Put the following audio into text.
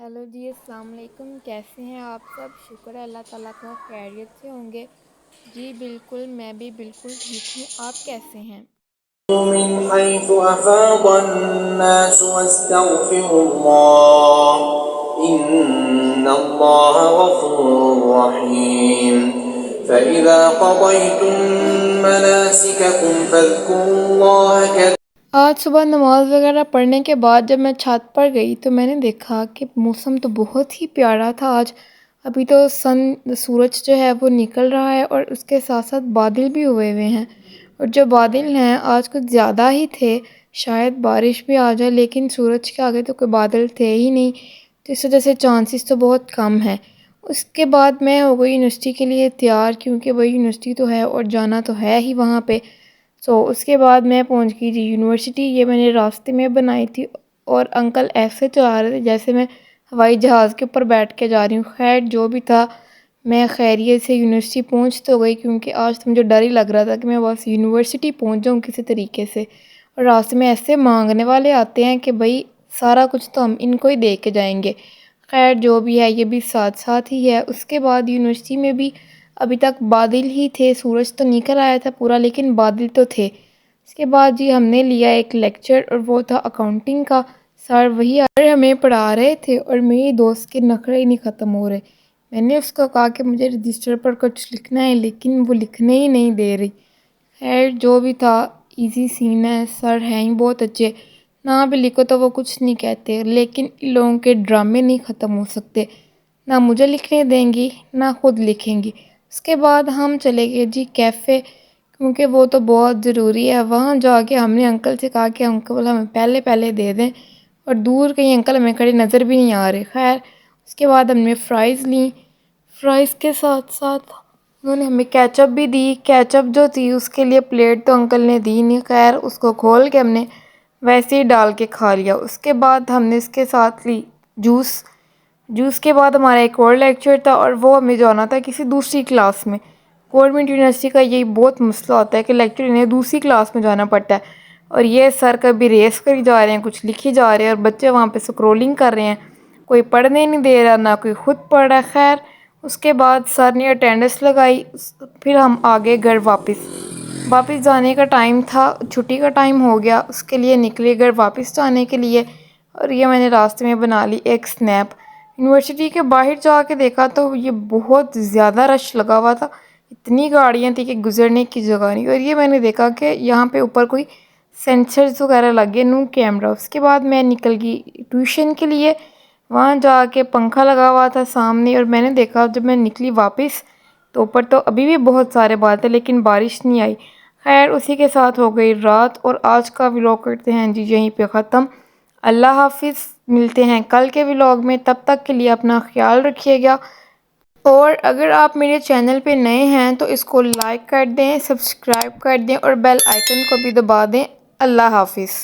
Hello جی، السلام علیکم۔ کیسے ہیں آپ سب؟ شکر ہے اللہ تعالیٰ کا، خیریت سے ہوں گے۔ جی بالکل، میں بھی بالکل ٹھیک ہوں۔ آپ کیسے ہیں؟ من حيث أفاض الناس واستغفروا الله إن الله غفور رحيم فإذا قضيتم مناسككم فاذكروا الله آج صبح نماز وغیرہ پڑھنے کے بعد جب میں چھت پر گئی تو میں نے دیکھا کہ موسم تو بہت ہی پیارا تھا آج۔ ابھی تو سورج جو ہے وہ نکل رہا ہے اور اس کے ساتھ ساتھ بادل بھی ہوئے ہیں، اور جو بادل ہیں آج کچھ زیادہ ہی تھے، شاید بارش بھی آ جائے، لیکن سورج کے آگے تو کوئی بادل تھے ہی نہیں، تو اس وجہ سے چانسز تو بہت کم ہیں۔ اس کے بعد میں ہو گئی یونیورسٹی کے لیے تیار، کیونکہ وہی یونیورسٹی تو ہے اور جانا تو ہے ہی وہاں پہ۔ اس کے بعد میں پہنچ گئی تھی یونیورسٹی۔ یہ میں نے راستے میں بنائی تھی، اور انکل ایسے چلا رہے تھے جیسے میں ہوائی جہاز کے اوپر بیٹھ کے جا رہی ہوں۔ خیر جو بھی تھا، میں خیریت سے یونیورسٹی پہنچ تو گئی، کیونکہ آج تو مجھے ڈر ہی لگ رہا تھا کہ میں بس یونیورسٹی پہنچ جاؤں کسی طریقے سے۔ اور راستے میں ایسے مانگنے والے آتے ہیں کہ بھائی سارا کچھ تو ہم ان کو ہی دے کے جائیں گے۔ خیر جو بھی ہے، یہ بھی ساتھ ساتھ ہی ہے۔ اس کے بعد یونیورسٹی میں بھی ابھی تک بادل ہی تھے، سورج تو نکل آیا تھا پورا، لیکن بادل تو تھے۔ اس کے بعد جی ہم نے لیا ایک لیکچر، اور وہ تھا اکاؤنٹنگ کا۔ سر وہی ہمیں پڑھا رہے تھے، اور میری دوست کے نخرے ہی نہیں ختم ہو رہے۔ میں نے اس کو کہا کہ مجھے رجسٹر پر کچھ لکھنا ہے، لیکن وہ لکھنے ہی نہیں دے رہی۔ خیر جو بھی تھا، ایزی سین ہے، سر ہیں ہی بہت اچھے، نہ بھی لکھو تو وہ کچھ نہیں کہتے، لیکن ان لوگوں کے ڈرامے نہیں ختم ہو سکتے، نہ مجھے لکھنے دیں گی نہ خود لکھیں گی۔ اس کے بعد ہم چلے گئے جی کیفے، کیونکہ وہ تو بہت ضروری ہے۔ وہاں جا کے ہم نے انکل سے کہا کہ انکل ہمیں پہلے دے دیں، اور دور کہیں انکل ہمیں کھڑے نظر بھی نہیں آ رہے۔ خیر اس کے بعد ہم نے فرائز لیں، فرائز کے ساتھ ساتھ انہوں نے ہمیں کیچپ بھی دی۔ کیچپ جو تھی اس کے لیے پلیٹ تو انکل نے دی نہیں، خیر اس کو کھول کے ہم نے ویسے ہی ڈال کے کھا لیا۔ اس کے بعد ہم نے اس کے ساتھ لی جوس کے بعد ہمارا ایک اور لیکچر تھا، اور وہ ہمیں جانا تھا کسی دوسری کلاس میں۔ گورنمنٹ یونیورسٹی کا یہی بہت مسئلہ ہوتا ہے کہ لیکچر انہیں دوسری کلاس میں جانا پڑتا ہے، اور یہ سر کبھی ریس کری جا رہے ہیں، کچھ لکھی جا رہے ہیں، اور بچے وہاں پہ سکرولنگ کر رہے ہیں، کوئی پڑھنے نہیں دے رہا، نہ کوئی خود پڑھ رہا ہے۔ خیر اس کے بعد سر نے اٹینڈنس لگائی، پھر ہم آگے گھر واپس جانے کا ٹائم تھا، چھٹی کا ٹائم ہو گیا، اس کے لیے نکلے گھر واپس جانے کے لیے۔ اور یہ میں نے راستے میں بنا لی ایک سنیپ۔ یونیورسٹی کے باہر جا کے دیکھا تو یہ بہت زیادہ رش لگا ہوا تھا، اتنی گاڑیاں تھیں کہ گزرنے کی جگہ نہیں، اور یہ میں نے دیکھا کہ یہاں پہ اوپر کوئی سینسرز وغیرہ لگے، نو کیمرہ۔ اس کے بعد میں نکل گئی ٹیوشن کے لیے۔ وہاں جا کے پنکھا لگا ہوا تھا سامنے، اور میں نے دیکھا جب میں نکلی واپس تو اوپر تو ابھی بھی بہت سارے بادل تھے، لیکن بارش نہیں آئی۔ خیر اسی کے ساتھ ہو گئی رات، اور آج کا ولاگ کرتے ہیں جی یہیں پہ ختم۔ اللہ حافظ، ملتے ہیں کل کے ولاگ میں، تب تک کے لیے اپنا خیال رکھیے گا، اور اگر آپ میرے چینل پہ نئے ہیں تو اس کو لائک کر دیں، سبسکرائب کر دیں، اور بیل آئیکن کو بھی دبا دیں۔ اللہ حافظ۔